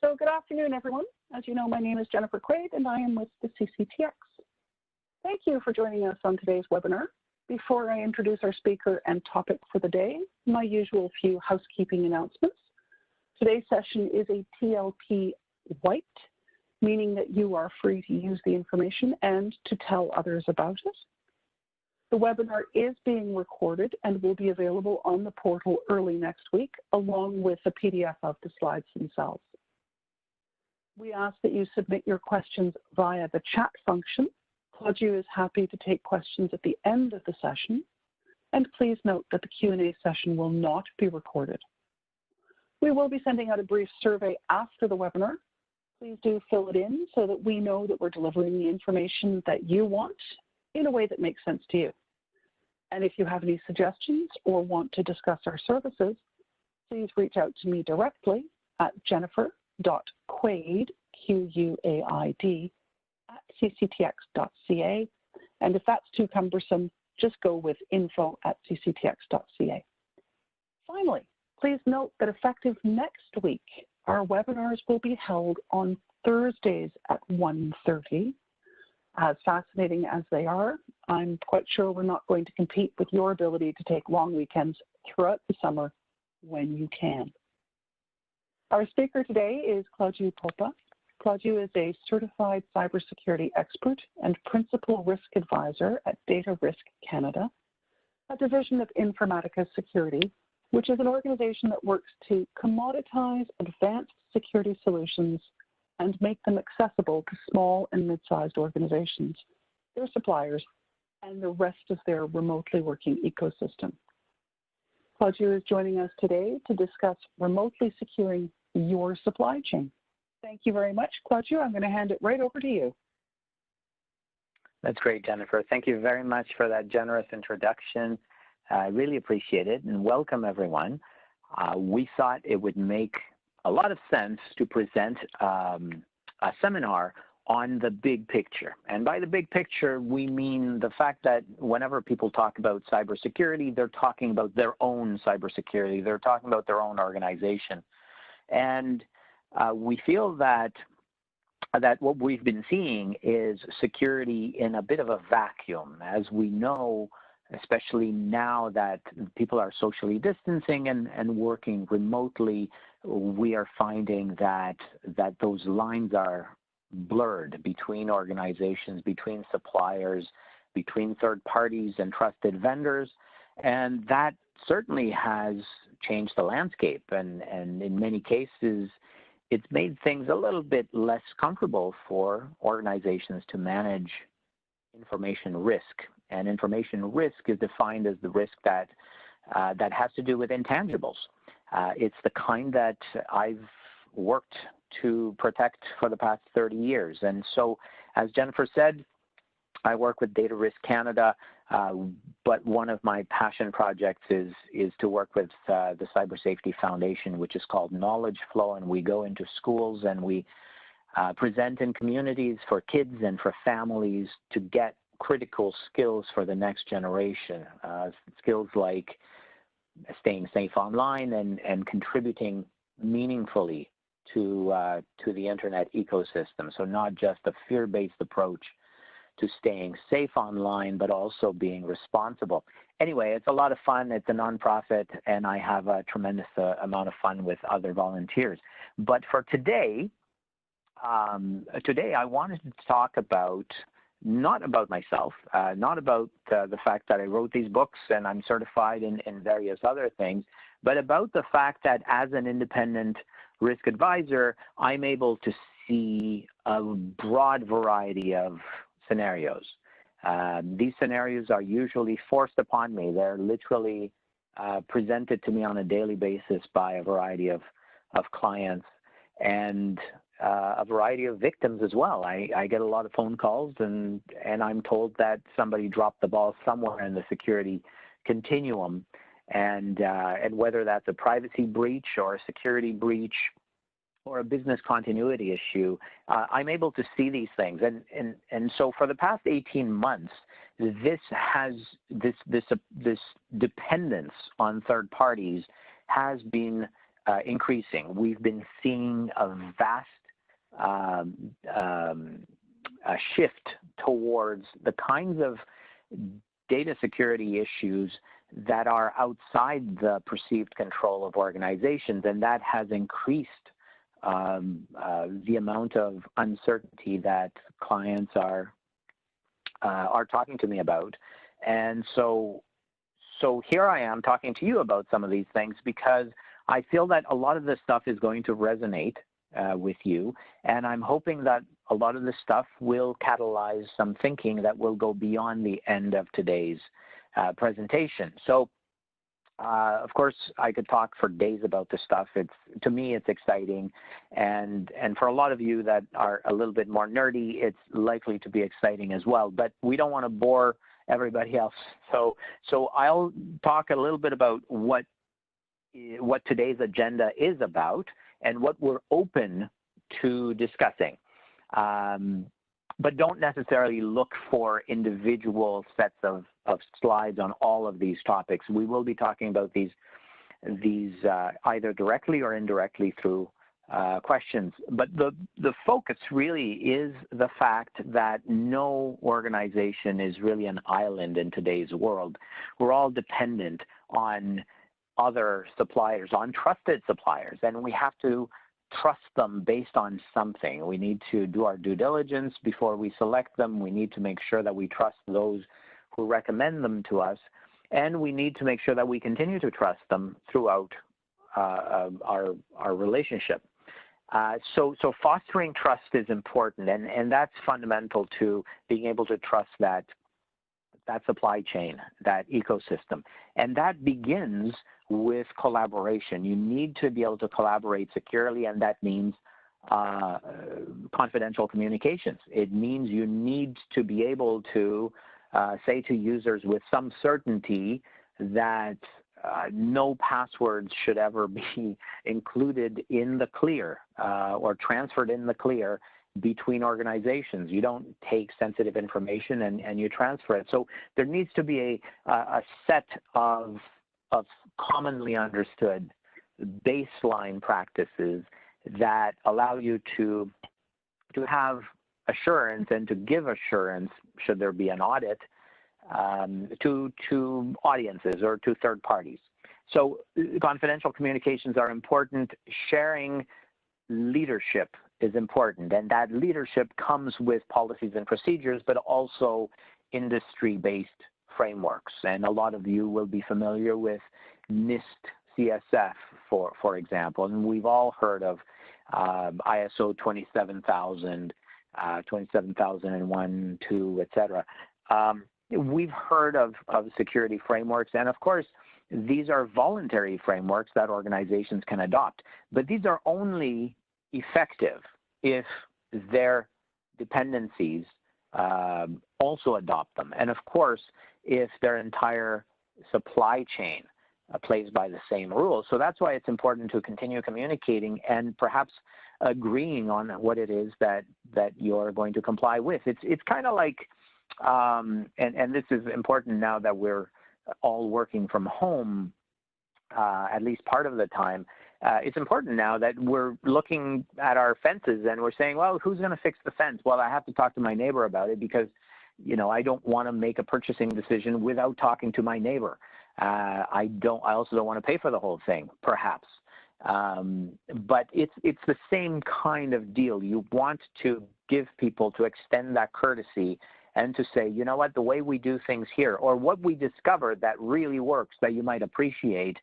So good afternoon, everyone. As you know, my name is Jennifer Quaid, and I am with the CCTX. Thank you for joining us on today's webinar. Before I introduce our speaker and topic for the day, my usual few housekeeping announcements. Today's session is a TLP white, meaning that you are free to use the information and to tell others about it. The webinar is being recorded and will be available on the portal early next week, along with a PDF of the slides themselves. We ask that you submit your questions via the chat function. Claudiu is happy to take questions at the end of the session. And please note that the Q&A session will not be recorded. We will be sending out a brief survey after the webinar. Please do fill it in so that we know that we're delivering the information that you want in a way that makes sense to you. And if you have any suggestions or want to discuss our services, please reach out to me directly at jennifer.quaid, Q-U-A-I-D, @cctx.ca. And if that's too cumbersome, just go with info@cctx.ca. Finally, please note that effective next week, our webinars will be held on Thursdays at 1:30. As fascinating as they are, I'm quite sure we're not going to compete with your ability to take long weekends throughout the summer when you can. Our speaker today is Claudiu Popa. Claudiu is a certified cybersecurity expert and principal risk advisor at Data Risk Canada, a division of Informatica Security, which is an organization that works to commoditize advanced security solutions and make them accessible to small and mid-sized organizations, their suppliers, and the rest of their remotely working ecosystem. Claudiu is joining us today to discuss remotely securing your supply chain. Thank you very much, Claudiu. I'm going to hand it right over to you. That's great, Jennifer. Thank you very much for that generous introduction. I really appreciate it, and welcome, everyone. We thought it would make a lot of sense to present a seminar on the big picture. And by the big picture, we mean the fact that whenever people talk about cybersecurity, they're talking about their own cybersecurity. They're talking about their own organization. And we feel that what we've been seeing is security in a bit of a vacuum. As we know, especially now that people are socially distancing and working remotely, we are finding that those lines are blurred between organizations, between suppliers, between third parties and trusted vendors. And that certainly has changed the landscape. And in many cases, it's made things a little bit less comfortable for organizations to manage information risk. And information risk is defined as the risk that has to do with intangibles. It's the kind that I've worked to protect for the past 30 years. And so, as Jennifer said, I work with Data Risk Canada, but one of my passion projects is to work with the Cyber Safety Foundation, which is called Knowledge Flow, and we go into schools and we present in communities for kids and for families to get critical skills for the next generation, skills like staying safe online and contributing meaningfully to the internet ecosystem. So not just a fear-based approach to staying safe online, but also being responsible. Anyway, it's a lot of fun. It's a nonprofit, and I have a tremendous amount of fun with other volunteers. But for today, I wanted to talk about, not about myself, not about the fact that I wrote these books and I'm certified in various other things, but about the fact that as an independent risk advisor, I'm able to see a broad variety of scenarios. These scenarios are usually forced upon me. They're literally presented to me on a daily basis by a variety of clients and a variety of victims as well. I get a lot of phone calls and I'm told that somebody dropped the ball somewhere in the security continuum, and whether that's a privacy breach or a security breach or a business continuity issue, I'm able to see these things. And so for the past 18 months, this dependence on third parties has been increasing. We've been seeing a vast a shift towards the kinds of data security issues that are outside the perceived control of organizations, and that has increased the amount of uncertainty that clients are talking to me about. And so here I am talking to you about some of these things because I feel that a lot of this stuff is going to resonate with you, and I'm hoping that a lot of this stuff will catalyze some thinking that will go beyond the end of today's presentation. So, of course, I could talk for days about this stuff. To me, it's exciting, and for a lot of you that are a little bit more nerdy, it's likely to be exciting as well. But we don't want to bore everybody else. So I'll talk a little bit about what today's agenda is about and what we're open to discussing. But don't necessarily look for individual sets of slides on all of these topics. We will be talking about these either directly or indirectly through questions. But the focus really is the fact that no organization is really an island in today's world. We're all dependent on other suppliers, on trusted suppliers, and we have to trust them based on something. We need to do our due diligence before we select them. We need to make sure that we trust those who recommend them to us, and we need to make sure that we continue to trust them throughout our relationship. So fostering trust is important, and that's fundamental to being able to trust that supply chain, that ecosystem. And that begins with collaboration. You need to be able to collaborate securely, and that means confidential communications. It means you need to be able to say to users with some certainty that no passwords should ever be included in the clear or transferred in the clear between organizations. You don't take sensitive information and you transfer it. So there needs to be a set of commonly understood baseline practices that allow you to have assurance and to give assurance, should there be an audit, to audiences or to third parties. So confidential communications are important. Sharing leadership is important, and that leadership comes with policies and procedures, but also industry-based frameworks. And a lot of you will be familiar with NIST CSF, for example, and we've all heard of ISO 27000, 27001, 2, etc. We've heard of security frameworks, and of course, these are voluntary frameworks that organizations can adopt, but these are only effective if their dependencies also adopt them. And of course, if their entire supply chain plays by the same rules. So that's why it's important to continue communicating and perhaps agreeing on what it is that you're going to comply with. It's kind of like, and this is important now that we're all working from home, at least part of the time. It's important now that we're looking at our fences and we're saying, well, who's going to fix the fence? Well, I have to talk to my neighbor about it because, you know, I don't want to make a purchasing decision without talking to my neighbor. I also don't want to pay for the whole thing, perhaps. But it's the same kind of deal. You want to give people, to extend that courtesy and to say, you know what, the way we do things here, or what we discovered that really works that you might appreciate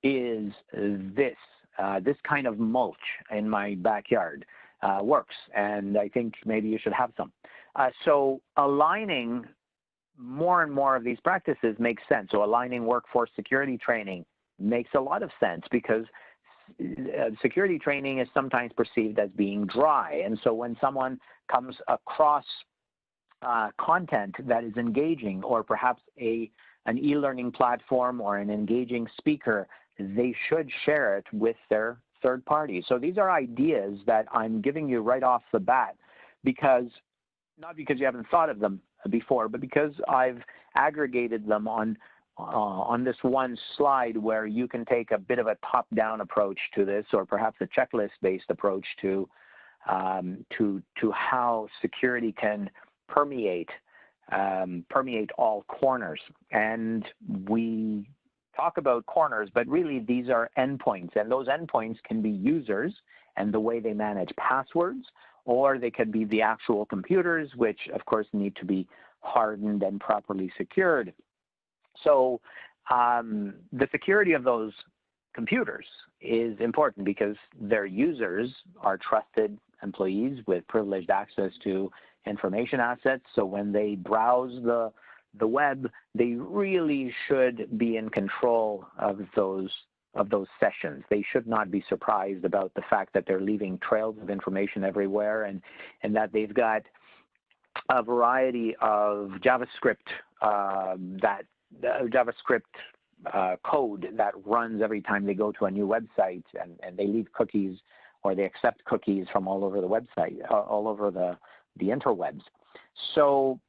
is this. This kind of mulch in my backyard works, and I think maybe you should have some. So aligning more and more of these practices makes sense. So aligning workforce security training makes a lot of sense because security training is sometimes perceived as being dry. And so when someone comes across content that is engaging, or perhaps an e-learning platform or an engaging speaker, they should share it with their third party. So these are ideas that I'm giving you right off the bat, because not because you haven't thought of them before, but because I've aggregated them on on this one slide where you can take a bit of a top-down approach to this, or perhaps a checklist-based approach to how security can permeate all corners. And we talk about corners, but really these are endpoints, and those endpoints can be users and the way they manage passwords, or they could be the actual computers, which of course need to be hardened and properly secured. So the security of those computers is important because their users are trusted employees with privileged access to information assets. So when they browse the web, they really should be in control of those sessions. They should not be surprised about the fact that they're leaving trails of information everywhere, and that they've got a variety of JavaScript code that runs every time they go to a new website, and they leave cookies, or they accept cookies from all over the website, all over the interwebs. So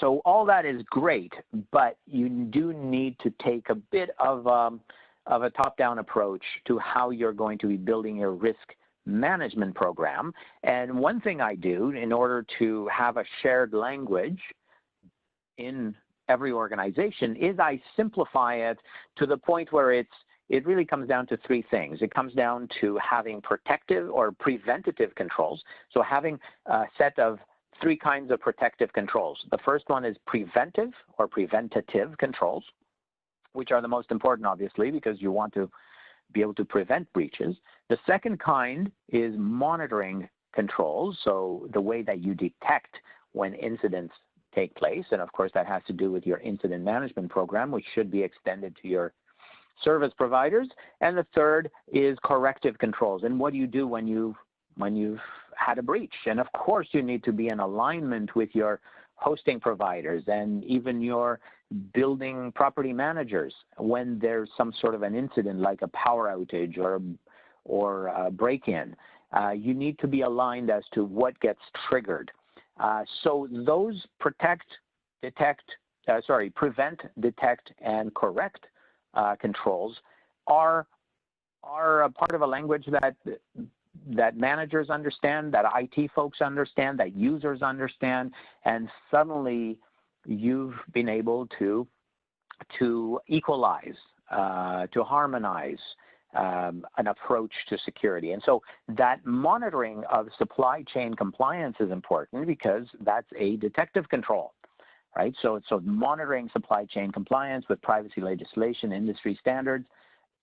so all that is great, but you do need to take a bit of a top-down approach to how you're going to be building your risk management program. And one thing I do in order to have a shared language in every organization is I simplify it to the point where it really comes down to three things. It comes down to having protective or preventative controls. So having a set of three kinds of protective controls. The first one is preventive or preventative controls, which are the most important, obviously, because you want to be able to prevent breaches. The second kind is monitoring controls, so the way that you detect when incidents take place, and of course that has to do with your incident management program, which should be extended to your service providers. And the third is corrective controls, and what do you do when you've had a breach? And of course you need to be in alignment with your hosting providers and even your building property managers when there's some sort of an incident like a power outage or a break-in. You need to be aligned as to what gets triggered. So those prevent, detect, and correct controls are a part of a language that managers understand, that IT folks understand, that users understand, and suddenly you've been able to equalize, to harmonize an approach to security. And so that monitoring of supply chain compliance is important because that's a detective control, right? So monitoring supply chain compliance with privacy legislation, industry standards.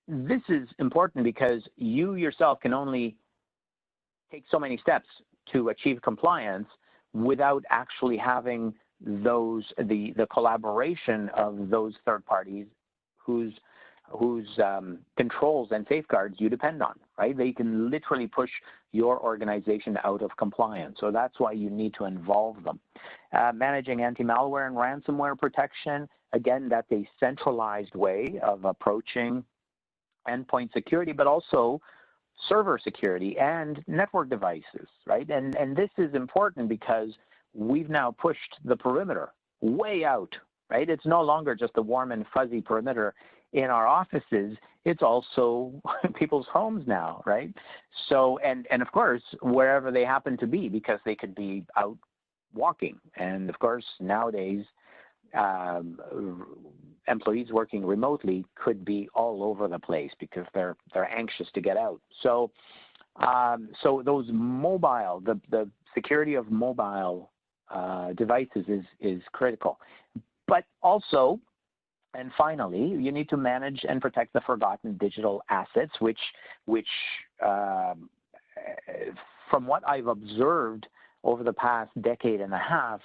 This is important because you yourself can only take so many steps to achieve compliance without actually having the collaboration of those third parties whose controls and safeguards you depend on, right? They can literally push your organization out of compliance. So that's why you need to involve them. Managing anti-malware and ransomware protection, again, that's a centralized way of approaching endpoint security, but also server security and network devices, right? And this is important because we've now pushed the perimeter way out, right? It's no longer just a warm and fuzzy perimeter in our offices, it's also people's homes now, right? So, and of course, wherever they happen to be, because they could be out walking. And of course, nowadays, employees working remotely could be all over the place because they're anxious to get out. So, so those mobile, the security of mobile devices is critical. But also, and finally, you need to manage and protect the forgotten digital assets, which from what I've observed over the past decade and a half,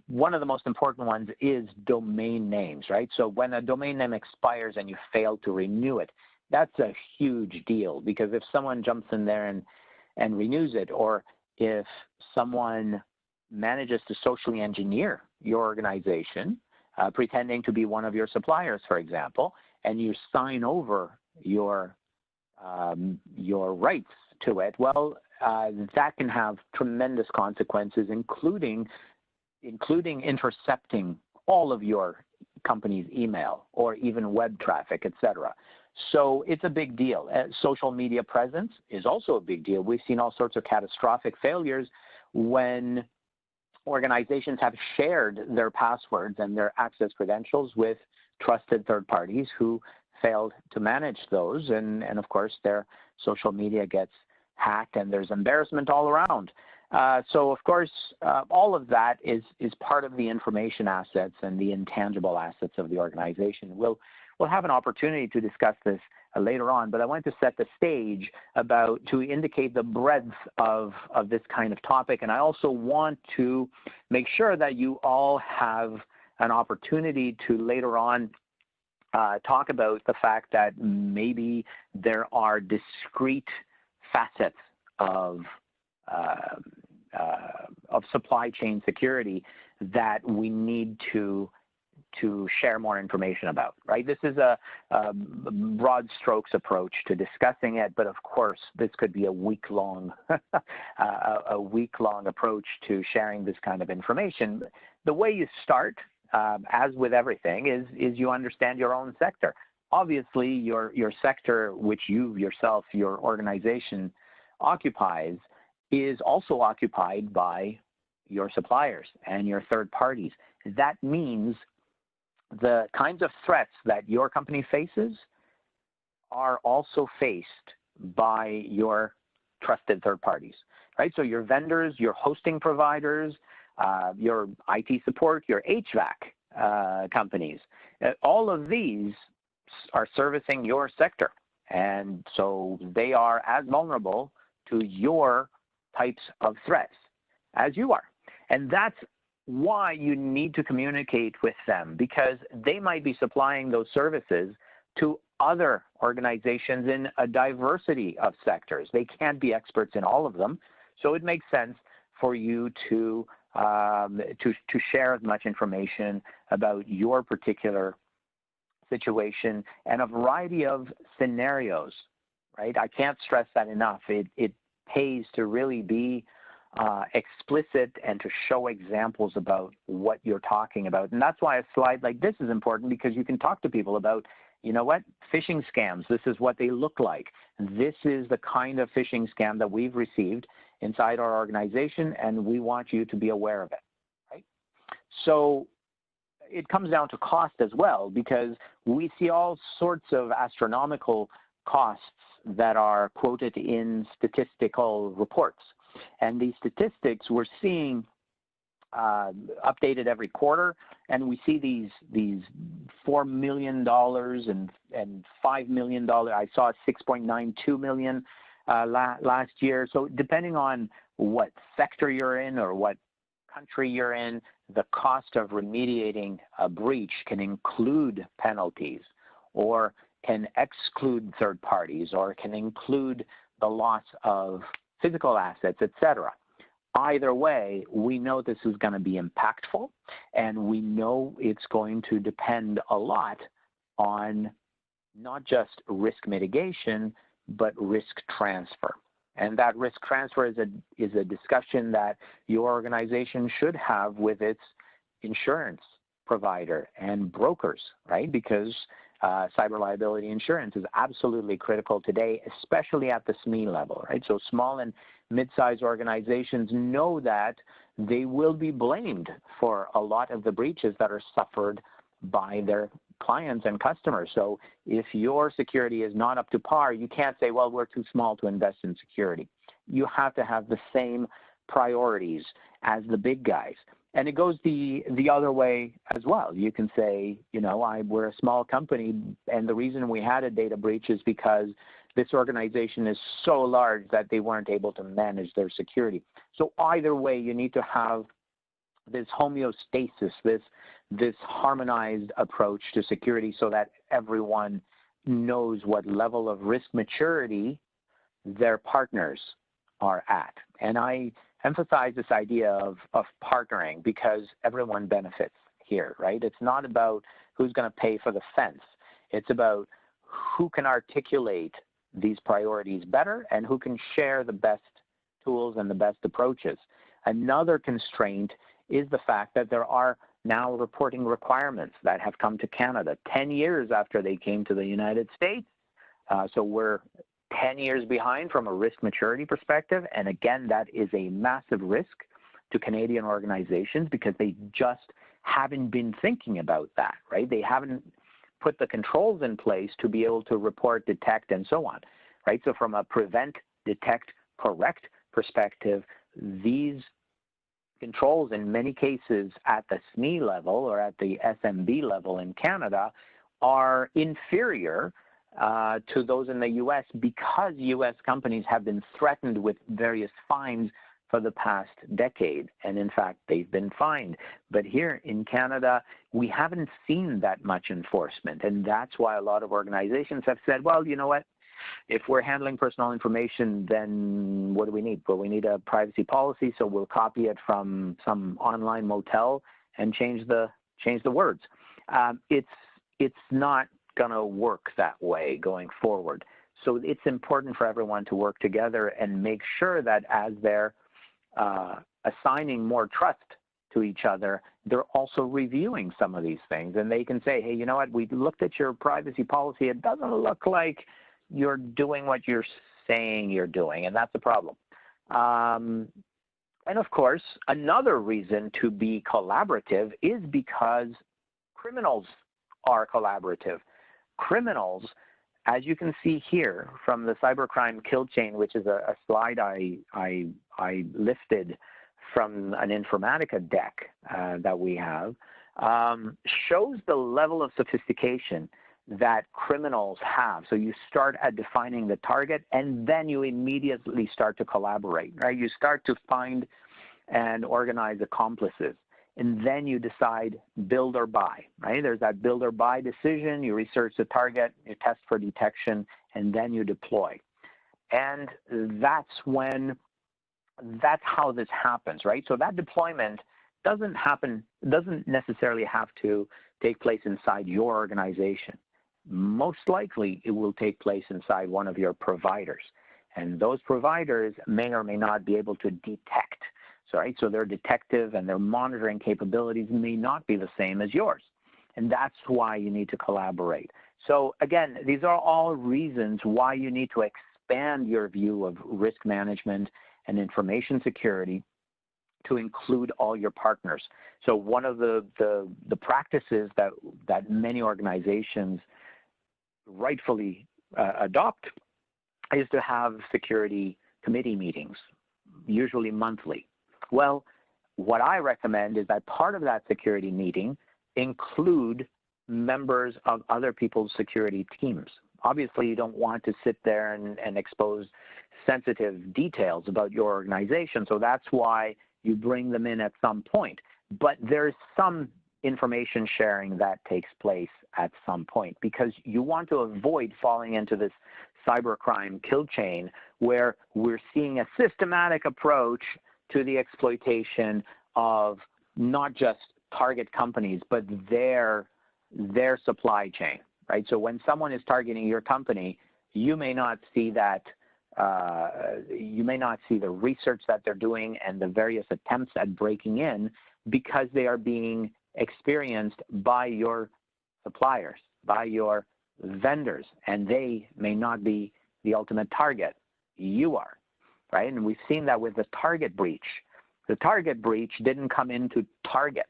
one of the most important ones is domain names, right? So when a domain name expires and you fail to renew it, that's a huge deal, because if someone jumps in there and renews it, or if someone manages to socially engineer your organization, pretending to be one of your suppliers, for example, and you sign over your rights to it, well, that can have tremendous consequences, including intercepting all of your company's email or even web traffic, etc. So it's a big deal. Social media presence is also a big deal. We've seen all sorts of catastrophic failures when organizations have shared their passwords and their access credentials with trusted third parties who failed to manage those. And of course, their social media gets hacked and there's embarrassment all around. So, of course, all of that is part of the information assets and the intangible assets of the organization. We'll have an opportunity to discuss this later on, but I want to set the stage to indicate the breadth of this kind of topic. And I also want to make sure that you all have an opportunity to later on talk about the fact that maybe there are discrete facets of supply chain security that we need to share more information about, right? This is a broad strokes approach to discussing it, but of course, this could be a week-long approach to sharing this kind of information. The way you start, as with everything, is you understand your own sector. Obviously, your sector, which you yourself, your organization occupies, is also occupied by your suppliers and your third parties. That means the kinds of threats that your company faces are also faced by your trusted third parties, right? So your vendors, your hosting providers, your IT support, your HVAC companies, all of these are servicing your sector. And so they are as vulnerable to your types of threats as you are. And that's why you need to communicate with them, because they might be supplying those services to other organizations in a diversity of sectors. They can't be experts in all of them. So it makes sense for you to share as much information about your particular situation and a variety of scenarios, right? I can't stress that enough. It pays to really be explicit and to show examples about what you're talking about. And that's why a slide like this is important, because you can talk to people about, you know what, phishing scams, this is what they look like. This is the kind of phishing scam that we've received inside our organization, and we want you to be aware of it, right? So it comes down to cost as well, because we see all sorts of astronomical costs that are quoted in statistical reports. And these statistics we're seeing updated every quarter, and we see these $4 million and $5 million. I saw $6.92 million last year. So depending on what sector you're in or what country you're in, the cost of remediating a breach can include penalties, or can exclude third parties, or can include the loss of physical assets, etc. Either way, we know this is going to be impactful, and we know it's going to depend a lot on not just risk mitigation, but risk transfer. And that risk transfer is a discussion that your organization should have with its insurance provider and brokers, right? Because cyber liability insurance is absolutely critical today, especially at the SME level, right? So small and mid-sized organizations know that they will be blamed for a lot of the breaches that are suffered by their clients and customers. So if your security is not up to par, you can't say, well, we're too small to invest in security. You have to have the same priorities as the big guys. And it goes the other way as well. You can say, you know, we're a small company, and the reason we had a data breach is because this organization is so large that they weren't able to manage their security. So either way, you need to have this homeostasis, this harmonized approach to security, so that everyone knows what level of risk maturity their partners are at. And I emphasize this idea of partnering, because everyone benefits here, right? It's not about who's going to pay for the fence. It's about who can articulate these priorities better and who can share the best tools and the best approaches. Another constraint is the fact that there are now reporting requirements that have come to Canada 10 years after they came to the United States. So we're 10 years behind from a risk maturity perspective. And again, that is a massive risk to Canadian organizations because they just haven't been thinking about that, right? They haven't put the controls in place to be able to report, detect, and so on, right? So from a prevent, detect, correct perspective, these controls in many cases at the SME level or at the SMB level in Canada are inferior to those in the U.S. because U.S. companies have been threatened with various fines for the past decade, and in fact, they've been fined. But here in Canada, we haven't seen that much enforcement, and that's why a lot of organizations have said, well, you know what, if we're handling personal information, then what do we need? Well, we need a privacy policy, so we'll copy it from some online motel and change the words. It's not going to work that way going forward. So it's important for everyone to work together and make sure that as they're assigning more trust to each other, they're also reviewing some of these things. And they can say, hey, you know what, we looked at your privacy policy. It doesn't look like you're doing what you're saying you're doing, and that's a problem. And of course, another reason to be collaborative is because criminals are collaborative. Criminals, as you can see here from the cybercrime kilichain, which is a slide I lifted from an Informatica deck that we have, shows the level of sophistication that criminals have. So you start at defining the target, and then you immediately start to collaborate, right? You start to find and organize accomplices. And then you decide build or buy, right? There's that build or buy decision. You research the target, you test for detection, and then you deploy. And that's how this happens, right? So that deployment doesn't necessarily have to take place inside your organization. Most likely, it will take place inside one of your providers. And those providers may or may not be able to detect. Right? So their detective and their monitoring capabilities may not be the same as yours. And that's why you need to collaborate. So again, these are all reasons why you need to expand your view of risk management and information security to include all your partners. So one of the practices that many organizations rightfully adopt is to have security committee meetings, usually monthly. Well, what I recommend is that part of that security meeting include members of other people's security teams. Obviously, you don't want to sit there and expose sensitive details about your organization, so that's why you bring them in at some point. But there's some information sharing that takes place at some point because you want to avoid falling into this cybercrime kill chain where we're seeing a systematic approach to the exploitation of not just target companies, but their supply chain, right? So when someone is targeting your company, you may not see that, you may not see the research that they're doing and the various attempts at breaking in because they are being experienced by your suppliers, by your vendors, and they may not be the ultimate target. You are. Right? And we've seen that with the Target breach. The Target breach didn't come into Target.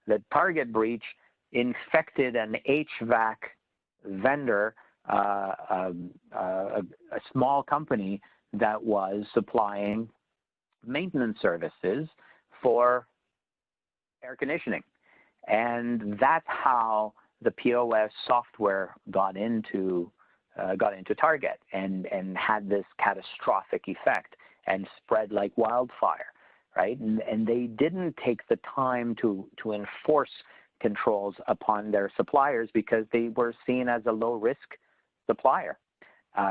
The Target breach infected an HVAC vendor, a small company that was supplying maintenance services for air conditioning. And that's how the POS software got into Target and had this catastrophic effect and spread like wildfire, right? And they didn't take the time to enforce controls upon their suppliers because they were seen as a low-risk supplier.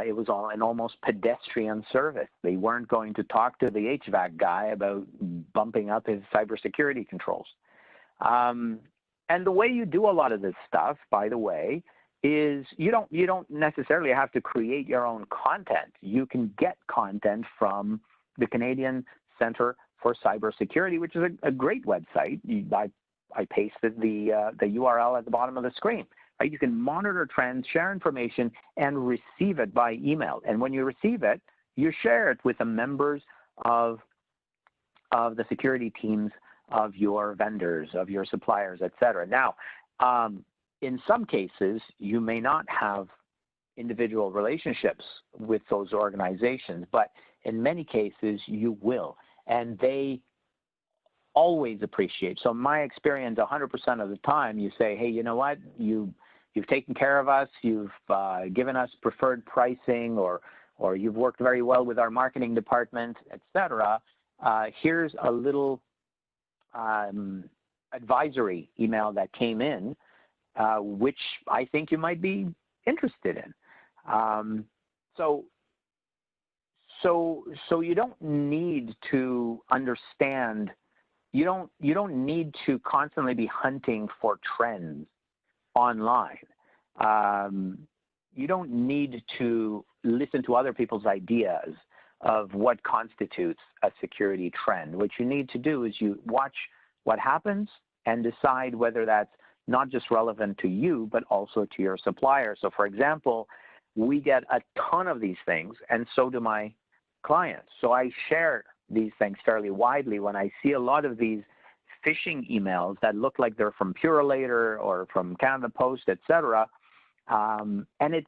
It was an almost pedestrian service. They weren't going to talk to the HVAC guy about bumping up his cybersecurity controls. And the way you do a lot of this stuff, by the way, is you don't necessarily have to create your own content. You can get content from the Canadian Centre for Cybersecurity, which is a great website. I pasted the URL at the bottom of the screen. Right? You can monitor trends, share information, and receive it by email. And when you receive it, you share it with the members of the security teams of your vendors, of your suppliers, et cetera. Now, in some cases, you may not have individual relationships with those organizations, but in many cases, you will. And they always appreciate. So my experience, 100% of the time, you say, hey, you know what, you've taken care of us, you've given us preferred pricing, or you've worked very well with our marketing department, et cetera. Here's a little advisory email that came in, which I think you might be interested in. So you don't need to understand. You don't need to constantly be hunting for trends online. You don't need to listen to other people's ideas of what constitutes a security trend. What you need to do is you watch what happens and decide whether that's not just relevant to you, but also to your supplier. So for example, we get a ton of these things, and so do my clients. So I share these things fairly widely when I see a lot of these phishing emails that look like they're from Purolator or from Canada Post, et cetera. And it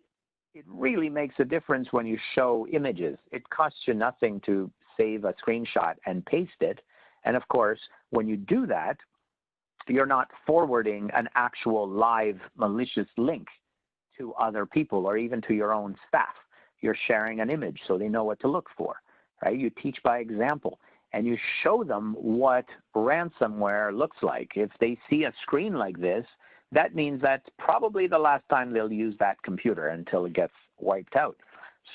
really makes a difference when you show images. It costs you nothing to save a screenshot and paste it. And of course, when you do that, you're not forwarding an actual live malicious link to other people or even to your own staff. You're sharing an image so they know what to look for, right? You teach by example, and you show them what ransomware looks like. If they see a screen like this, that means that's probably the last time they'll use that computer until it gets wiped out.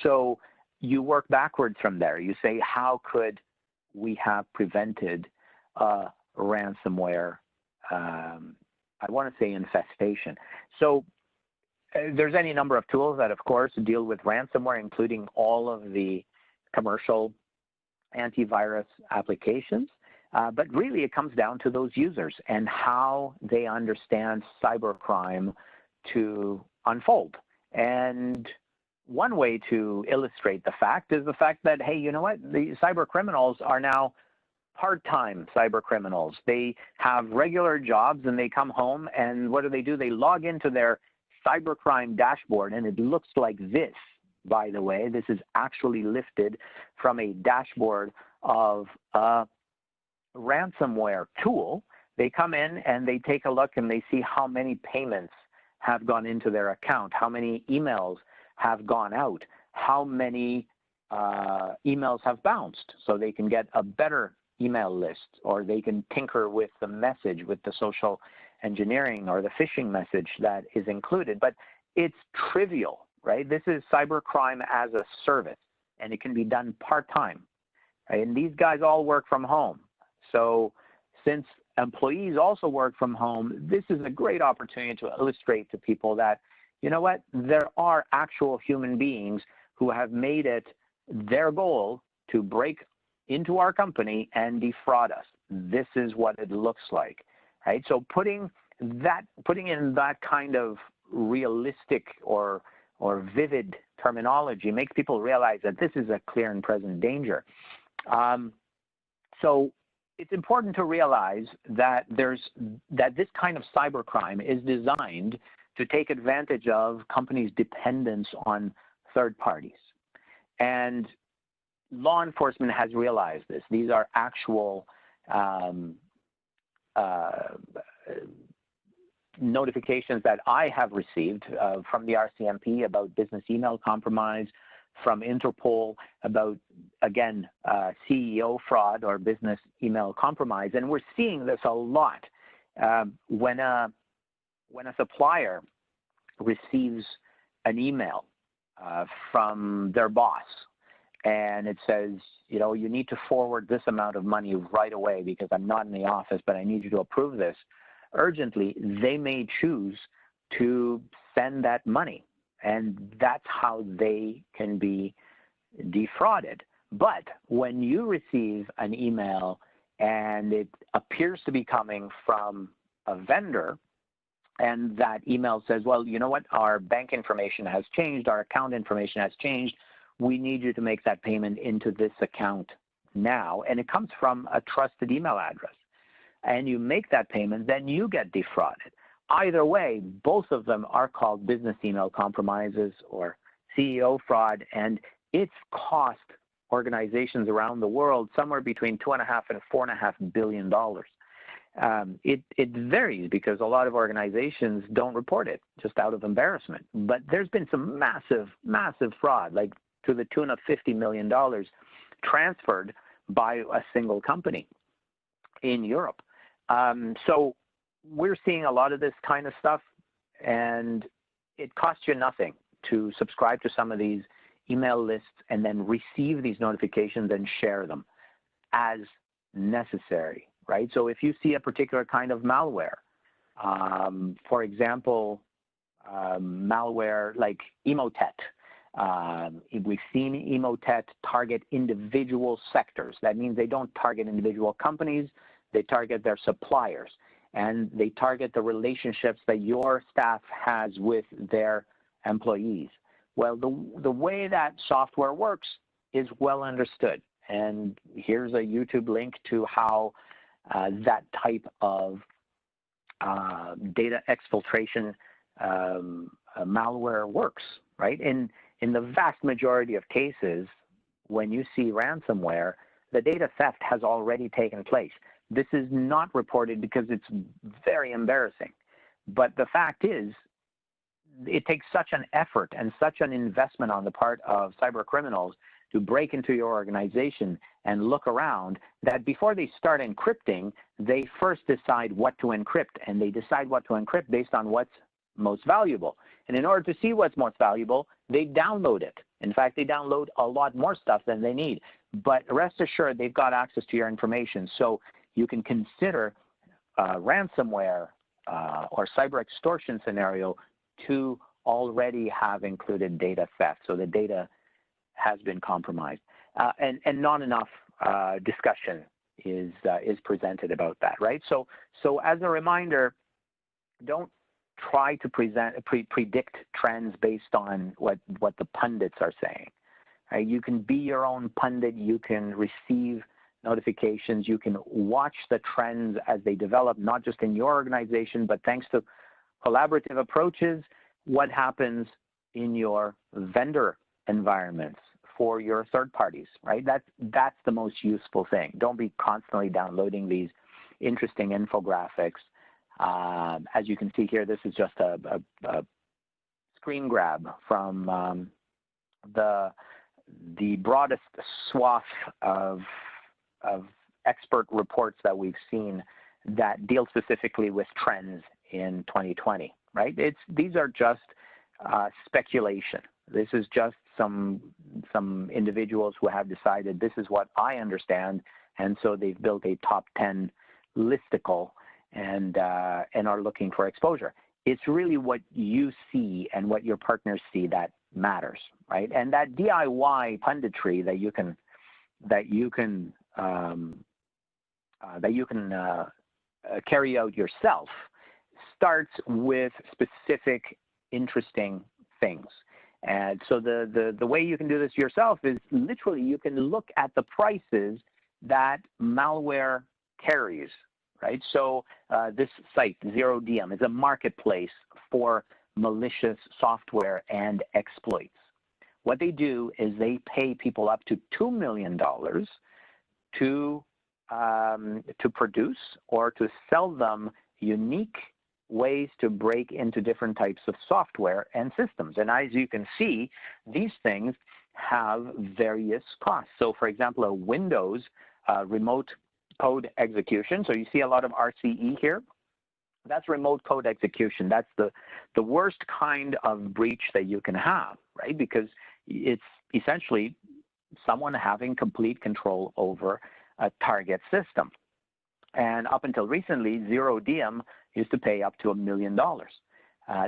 So you work backwards from there. You say, how could we have prevented ransomware, I want to say infestation. So there's any number of tools that, of course, deal with ransomware, including all of the commercial antivirus applications. But really, it comes down to those users and how they understand cybercrime to unfold. And one way to illustrate the fact is the fact that, hey, you know what? The cyber criminals are now part-time cyber criminals. They have regular jobs and they come home, and what do? They log into their cybercrime dashboard, and it looks like this, by the way. This is actually lifted from a dashboard of a ransomware tool. They come in and they take a look and they see how many payments have gone into their account, how many emails have gone out, how many emails have bounced, so they can get a better email list, or they can tinker with the message, with the social engineering or the phishing message that is included. But it's trivial, right? This is cybercrime as a service, and it can be done part-time. Right? And these guys all work from home. So since employees also work from home, this is a great opportunity to illustrate to people that, you know what, there are actual human beings who have made it their goal to break into our company and defraud us. This is what it looks like, right? So putting in that kind of realistic or vivid terminology makes people realize that this is a clear and present danger. So it's important to realize that this kind of cybercrime is designed to take advantage of companies' dependence on third parties. And law enforcement has realized this. These are actual notifications that I have received from the RCMP about business email compromise, from Interpol about, again, CEO fraud or business email compromise. And we're seeing this a lot. When a supplier receives an email from their boss, and it says, you know, you need to forward this amount of money right away because I'm not in the office, but I need you to approve this urgently, they may choose to send that money. And that's how they can be defrauded. But when you receive an email and it appears to be coming from a vendor, and that email says, well, you know what, our bank information has changed, our account information has changed, we need you to make that payment into this account now, and it comes from a trusted email address, and you make that payment, then you get defrauded. Either way, both of them are called business email compromises or CEO fraud, and it's cost organizations around the world somewhere between $2.5 and $4.5 billion. It varies because a lot of organizations don't report it just out of embarrassment. But there's been some massive fraud, like to the tune of $50 million transferred by a single company in Europe. So we're seeing a lot of this kind of stuff, and it costs you nothing to subscribe to some of these email lists and then receive these notifications and share them as necessary, right? So if you see a particular kind of malware, for example, malware like Emotet, we've seen Emotet target individual sectors. That means they don't target individual companies, they target their suppliers, and they target the relationships that your staff has with their employees. Well, the way that software works is well understood. And here's a YouTube link to how that type of data exfiltration malware works, right? In the vast majority of cases, when you see ransomware, the data theft has already taken place. This is not reported because it's very embarrassing. But the fact is, it takes such an effort and such an investment on the part of cyber criminals to break into your organization and look around that before they start encrypting, they first decide what to encrypt, and they decide what to encrypt based on what's most valuable. And in order to see what's most valuable, they download it. In fact, they download a lot more stuff than they need. But rest assured, they've got access to your information. So you can consider ransomware or cyber extortion scenario to already have included data theft. So the data has been compromised. And not enough discussion is presented about that, right? So as a reminder, don't try to predict trends based on what the pundits are saying. Right? You can be your own pundit. You can receive notifications. You can watch the trends as they develop, not just in your organization, but thanks to collaborative approaches, what happens in your vendor environments for your third parties, right? That's the most useful thing. Don't be constantly downloading these interesting infographics. As you can see here, this is just a screen grab from the broadest swath of expert reports that we've seen that deal specifically with trends in 2020, right? These are just speculation. This is just some individuals who have decided this is what I understand, and so they've built a top 10 listicle and are looking for exposure. It's really what you see and what your partners see that matters, right? And that DIY punditry that you can carry out yourself starts with specific, interesting things. And so the way you can do this yourself is literally you can look at the prices that malware carries, right? So this site, ZeroDM, is a marketplace for malicious software and exploits. What they do is they pay people up to $2 million to produce or to sell them unique ways to break into different types of software and systems. And as you can see, these things have various costs. So for example, a Windows remote code execution. So you see a lot of RCE here. That's remote code execution. That's the worst kind of breach that you can have, right? Because it's essentially someone having complete control over a target system. And up until recently, ZeroDM used to pay up to $1 million.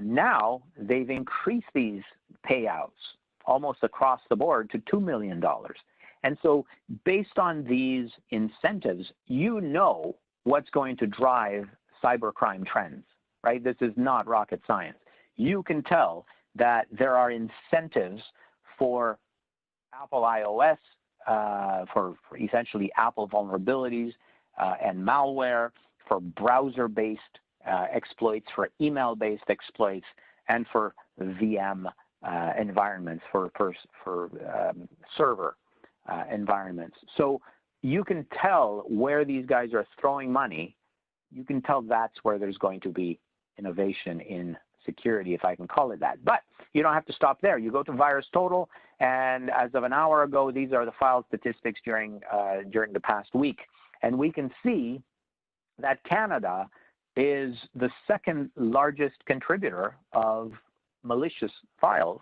Now they've increased these payouts almost across the board to $2 million. And so based on these incentives, you know what's going to drive cybercrime trends, right? This is not rocket science. You can tell that there are incentives for Apple iOS, for essentially Apple vulnerabilities and malware, for browser-based exploits, for email-based exploits, and for VM environments, for server environments. So you can tell where these guys are throwing money. You can tell that's where there's going to be innovation in security, if I can call it that. But you don't have to stop there. You go to VirusTotal, and as of an hour ago, these are the file statistics during the past week. And we can see that Canada is the second largest contributor of malicious files.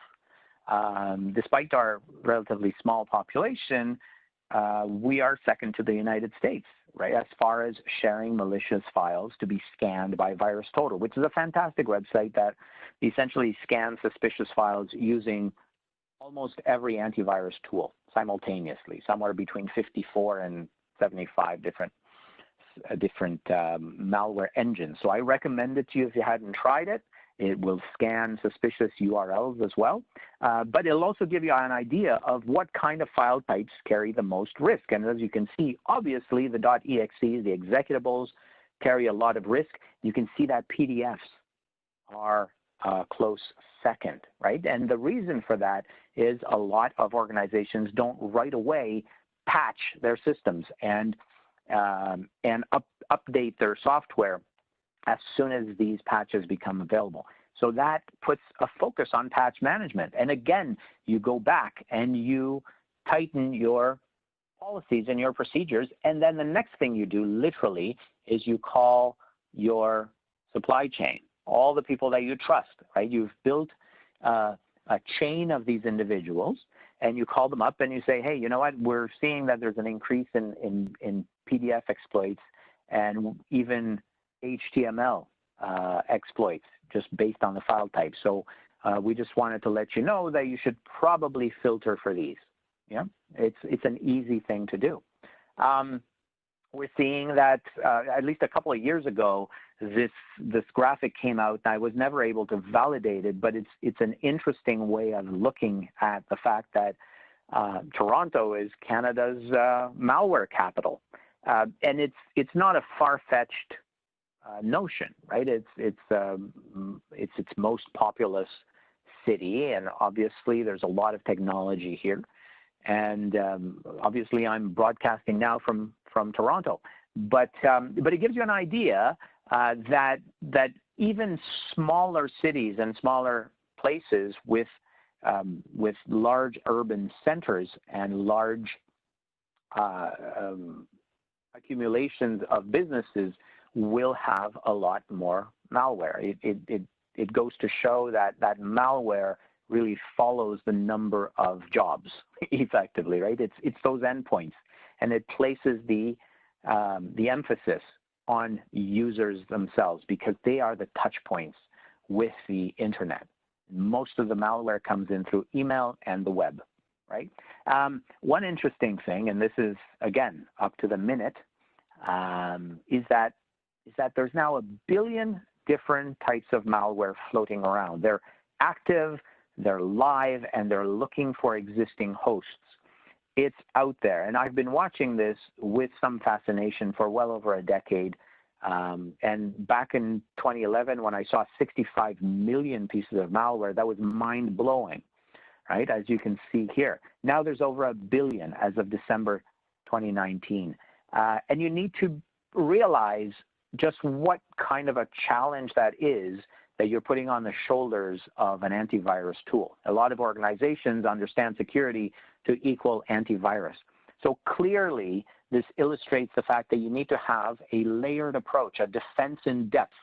Despite our relatively small population, we are second to the United States, right, as far as sharing malicious files to be scanned by VirusTotal, which is a fantastic website that essentially scans suspicious files using almost every antivirus tool simultaneously, somewhere between 54 and 75 different malware engines. So I recommend it to you if you hadn't tried it. It will scan suspicious URLs as well, but it'll also give you an idea of what kind of file types carry the most risk. And as you can see, obviously the .exes, the executables, carry a lot of risk. You can see that PDFs are close second, right? And the reason for that is a lot of organizations don't right away patch their systems and update their software as soon as these patches become available. So that puts a focus on patch management. And again, you go back and you tighten your policies and your procedures. And then the next thing you do literally is you call your supply chain, all the people that you trust, right? You've built a chain of these individuals, and you call them up and you say, hey, you know what? We're seeing that there's an increase in PDF exploits and even HTML exploits just based on the file type. So we just wanted to let you know that you should probably filter for these. Yeah, it's an easy thing to do. We're seeing that at least a couple of years ago, this graphic came out, and I was never able to validate it, but it's an interesting way of looking at the fact that Toronto is Canada's malware capital, and it's not a far-fetched notion, right? It's its most populous city, and obviously there's a lot of technology here. And obviously I'm broadcasting now from Toronto, but it gives you an idea that even smaller cities and smaller places with large urban centers and large accumulations of businesses will have a lot more malware. It goes to show that malware really follows the number of jobs effectively, right? It's those endpoints, and it places the emphasis on users themselves because they are the touch points with the internet. Most of the malware comes in through email and the web, right? One interesting thing, and this is again up to the minute, is that there's now 1 billion different types of malware floating around. They're active, they're live, and they're looking for existing hosts. It's out there, and I've been watching this with some fascination for well over a decade. And back in 2011, when I saw 65 million pieces of malware, that was mind-blowing, right? As you can see here. Now there's over 1 billion as of December 2019. And you need to realize just what kind of a challenge that is that you're putting on the shoulders of an antivirus tool. A lot of organizations understand security to equal antivirus. So clearly, this illustrates the fact that you need to have a layered approach, a defense-in-depth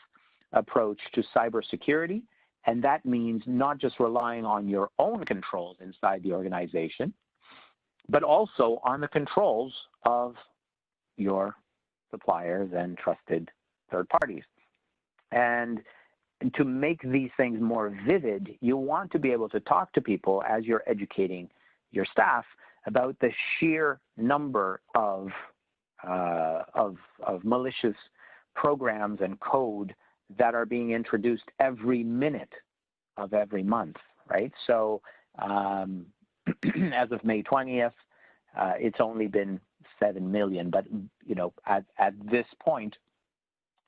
approach to cybersecurity, and that means not just relying on your own controls inside the organization, but also on the controls of your suppliers and trusted third parties. And to make these things more vivid, you want to be able to talk to people as you're educating your staff about the sheer number of malicious programs and code that are being introduced every minute of every month, right? So as of May 20th, it's only been 7 million, but at this point,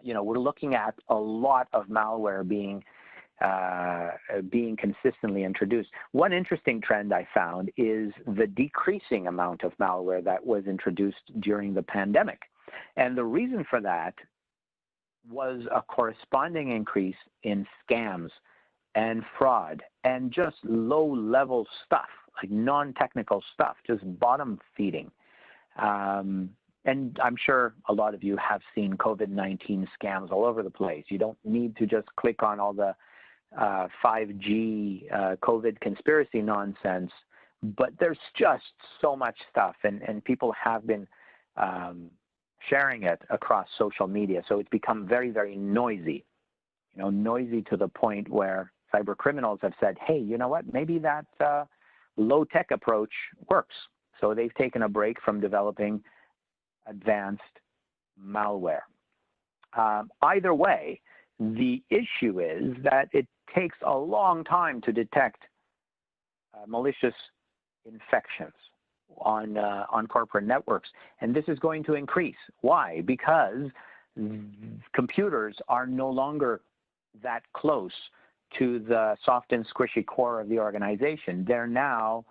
we're looking at a lot of malware being consistently introduced. One interesting trend I found is the decreasing amount of malware that was introduced during the pandemic. And the reason for that was a corresponding increase in scams and fraud and just low-level stuff, like non-technical stuff, just bottom feeding. And I'm sure a lot of you have seen COVID-19 scams all over the place. You don't need to just click on all the 5G COVID conspiracy nonsense, but there's just so much stuff, and people have been sharing it across social media. So it's become very, very noisy, noisy to the point where cyber criminals have said, hey, you know what, maybe that low-tech approach works. So they've taken a break from developing advanced malware. Either way, the issue is that it takes a long time to detect malicious infections on corporate networks, and this is going to increase. Why? Because computers are no longer that close to the soft and squishy core of the organization. They're now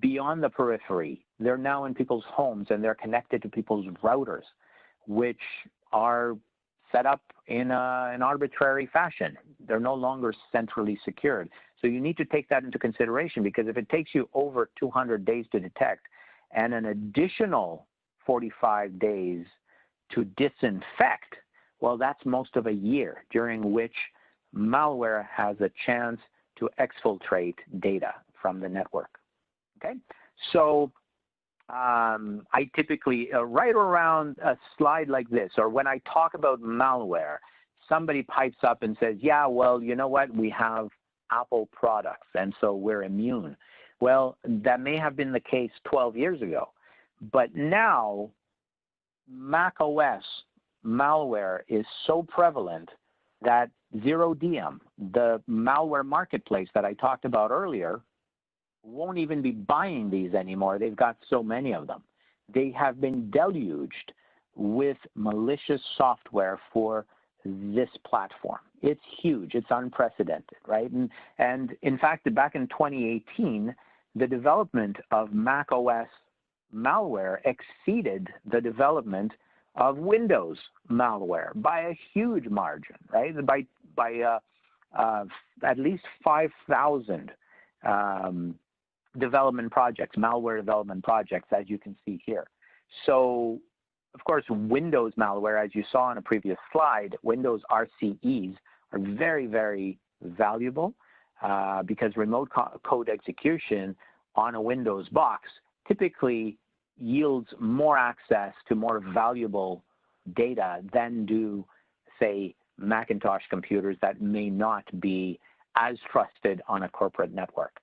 beyond the periphery. They're now in people's homes, and they're connected to people's routers, which are set up in an arbitrary fashion. They're no longer centrally secured. So you need to take that into consideration, because if it takes you over 200 days to detect and an additional 45 days to disinfect, well, that's most of a year during which malware has a chance to exfiltrate data from the network. Okay, so I typically, right around a slide like this, or when I talk about malware, somebody pipes up and says, yeah, well, you know what, we have Apple products, and so we're immune. Well, that may have been the case 12 years ago, but now macOS malware is so prevalent that ZeroDM, the malware marketplace that I talked about earlier, won't even be buying these anymore. They've got so many of them. They have been deluged with malicious software for this platform. It's huge. It's unprecedented, right? And in fact, back in 2018, the development of macOS malware exceeded the development of Windows malware by a huge margin, right? By at least 5,000 development projects, malware development projects, as you can see here. So, of course, Windows malware, as you saw on a previous slide, Windows RCEs are very, very valuable because remote code execution on a Windows box typically yields more access to more valuable data than do, say, Macintosh computers that may not be as trusted on a corporate network.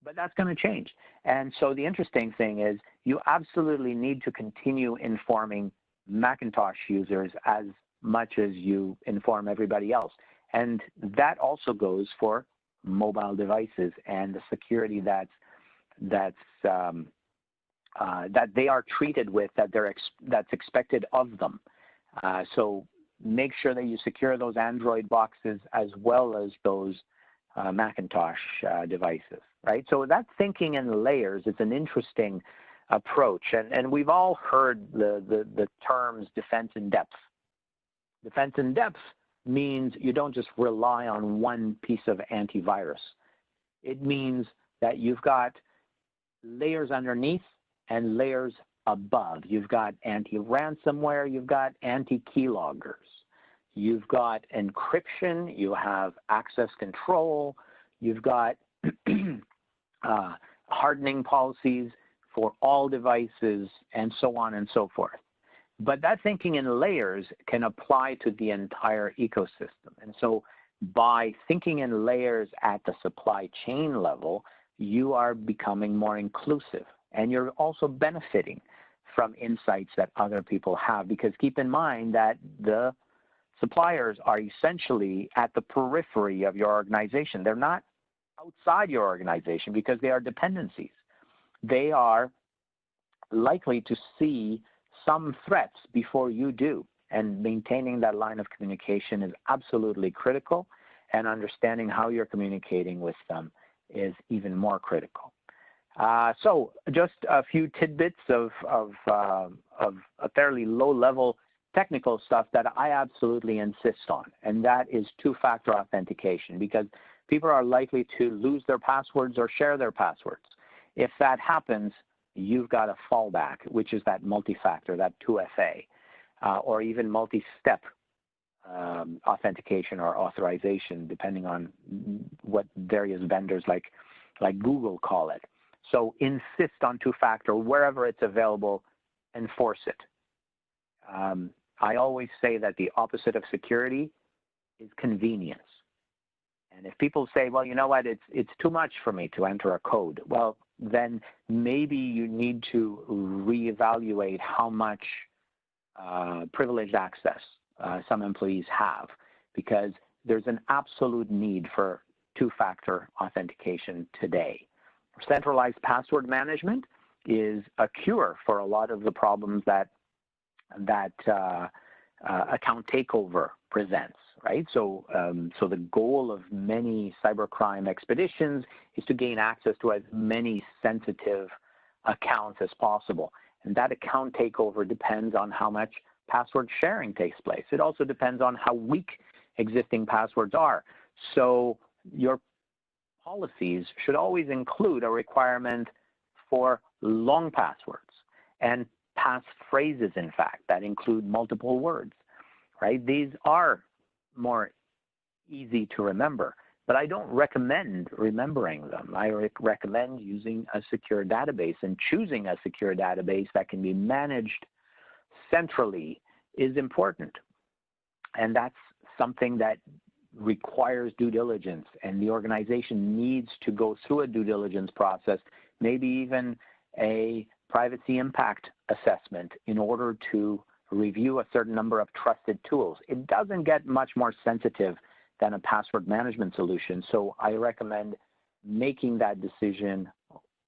But that's going to change. And so the interesting thing is you absolutely need to continue informing Macintosh users as much as you inform everybody else. And that also goes for mobile devices and the security that they are treated with, that's expected of them. So make sure that you secure those Android boxes as well as those Macintosh devices, right? So that thinking in layers is an interesting approach. And we've all heard the terms defense in depth. Defense in depth means you don't just rely on one piece of antivirus. It means that you've got layers underneath and layers above. You've got anti-ransomware, you've got anti-keyloggers. You've got encryption, you have access control, you've got hardening policies for all devices, and so on and so forth. But that thinking in layers can apply to the entire ecosystem. And so by thinking in layers at the supply chain level, you are becoming more inclusive, and you're also benefiting from insights that other people have. Because keep in mind that the suppliers are essentially at the periphery of your organization. They're not outside your organization because they are dependencies. They are likely to see some threats before you do, and maintaining that line of communication is absolutely critical, and understanding how you're communicating with them is even more critical. So just a few tidbits of a fairly low-level technical stuff that I absolutely insist on, and that is two-factor authentication, because people are likely to lose their passwords or share their passwords. If that happens, you've got a fallback, which is that multifactor, that 2FA, or even multi-step authentication or authorization, depending on what various vendors like Google call it. So insist on two-factor wherever it's available, enforce it. I always say that the opposite of security is convenience. And if people say, well, you know what, it's too much for me to enter a code, well, then maybe you need to reevaluate how much privileged access some employees have, because there's an absolute need for two-factor authentication today. Centralized password management is a cure for a lot of the problems that account takeover presents, right? So, so the goal of many cybercrime expeditions is to gain access to as many sensitive accounts as possible. And that account takeover depends on how much password sharing takes place. It also depends on how weak existing passwords are. So your policies should always include a requirement for long passwords and passphrases, in fact, that include multiple words, right? These are more easy to remember, but I don't recommend remembering them. I recommend using a secure database, and choosing a secure database that can be managed centrally is important. And that's something that requires due diligence, and the organization needs to go through a due diligence process, maybe even a privacy impact assessment, in order to review a certain number of trusted tools. It doesn't get much more sensitive than a password management solution, so I recommend making that decision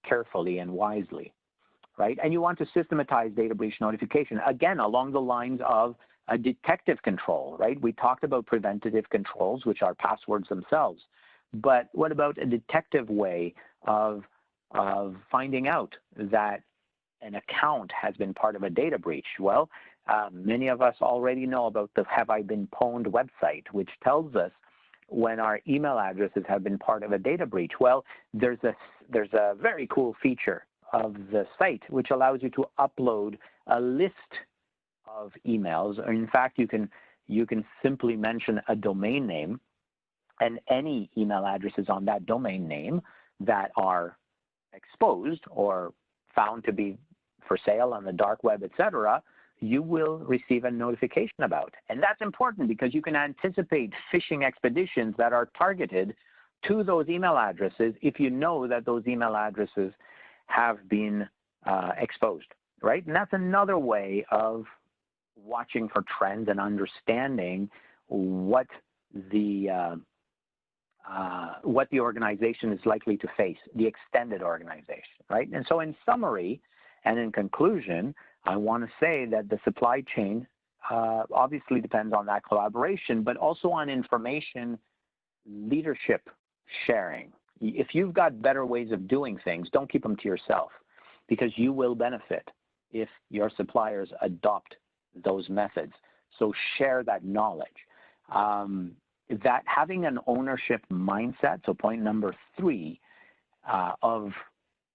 carefully and wisely, right? And you want to systematize data breach notification, again, along the lines of a detective control, right? We talked about preventative controls, which are passwords themselves, but what about a detective way of finding out that an account has been part of a data breach? Well, many of us already know about the Have I Been Pwned website, which tells us when our email addresses have been part of a data breach. Well, there's a very cool feature of the site which allows you to upload a list of emails. Or in fact, you can simply mention a domain name, and any email addresses on that domain name that are exposed or found to be for sale on the dark web, etc., you will receive a notification about. And that's important because you can anticipate phishing expeditions that are targeted to those email addresses if you know that those email addresses have been exposed, right? And that's another way of watching for trends and understanding what the organization is likely to face, the extended organization, right? And so in summary and in conclusion, I want to say that the supply chain obviously depends on that collaboration, but also on information leadership sharing. If you've got better ways of doing things, don't keep them to yourself, because you will benefit if your suppliers adopt those methods. So share that knowledge. That having an ownership mindset, so point number 3, of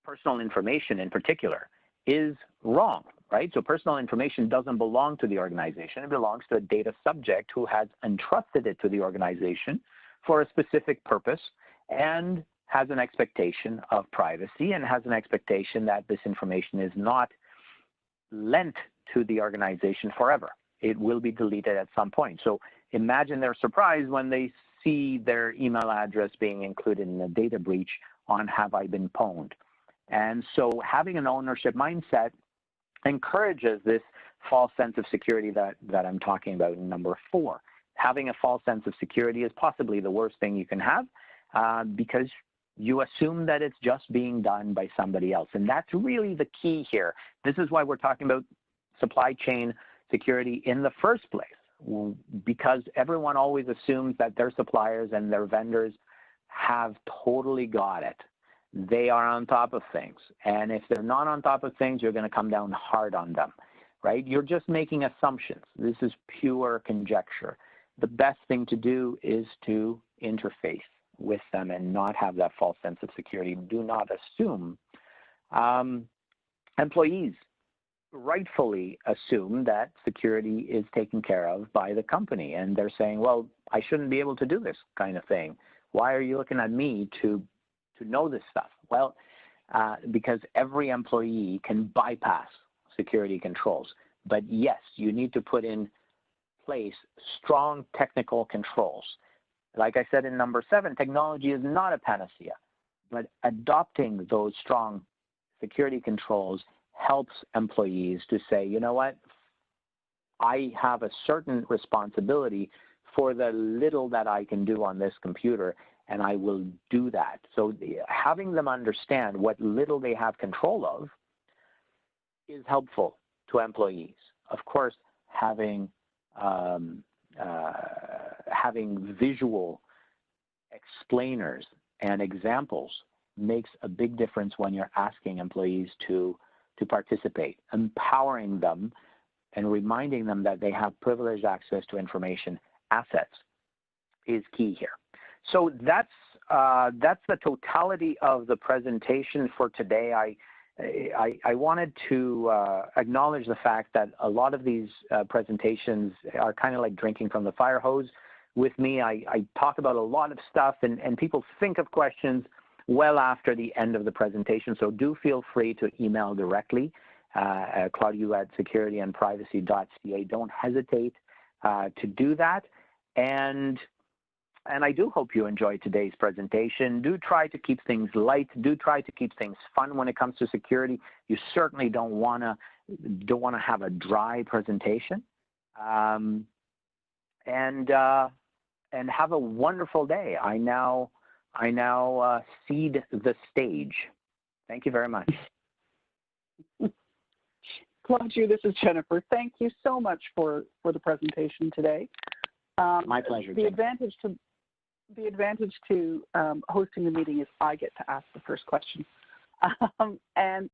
personal information in particular, is wrong, right? So personal information doesn't belong to the organization. It belongs to a data subject who has entrusted it to the organization for a specific purpose, and has an expectation of privacy, and has an expectation that this information is not lent to the organization forever. It will be deleted at some point. So imagine their surprise when they see their email address being included in a data breach on Have I Been Pwned. And so having an ownership mindset encourages this false sense of security that I'm talking about in number 4. having a false sense of security is possibly the worst thing you can have because you assume that it's just being done by somebody else. And that's really the key here. This is why we're talking about supply chain security in the first place, because everyone always assumes that their suppliers and their vendors have totally got it. They are on top of things. And if they're not on top of things, you're going to come down hard on them, right? You're just making assumptions. This is pure conjecture. The best thing to do is to interface with them and not have that false sense of security. Do not assume. Employees rightfully assume that security is taken care of by the company, and they're saying, well, I shouldn't be able to do this kind of thing. Why are you looking at me to know this stuff? Well, because every employee can bypass security controls. But yes, you need to put in place strong technical controls. Like I said in number 7, technology is not a panacea, but adopting those strong security controls helps employees to say, you know what, I have a certain responsibility for the little that I can do on this computer, and I will do that. So having them understand what little they have control of is helpful to employees. Of course, having visual explainers and examples makes a big difference when you're asking employees to participate. Empowering them and reminding them that they have privileged access to information assets is key here. So that's the totality of the presentation for today. I wanted to acknowledge the fact that a lot of these presentations are kind of like drinking from the fire hose. With me, I talk about a lot of stuff, and people think of questions well after the end of the presentation. So do feel free to email directly, Claudiu at securityandprivacy.ca. Don't hesitate to do that. And I do hope you enjoyed today's presentation. Do try to keep things light. Do try to keep things fun when it comes to security. You certainly don't want to have a dry presentation. And have a wonderful day. I now cede the stage. Thank you very much. Claudiu, this is Jennifer. Thank you so much for the presentation today. My pleasure. The advantage to hosting the meeting is I get to ask the first question. And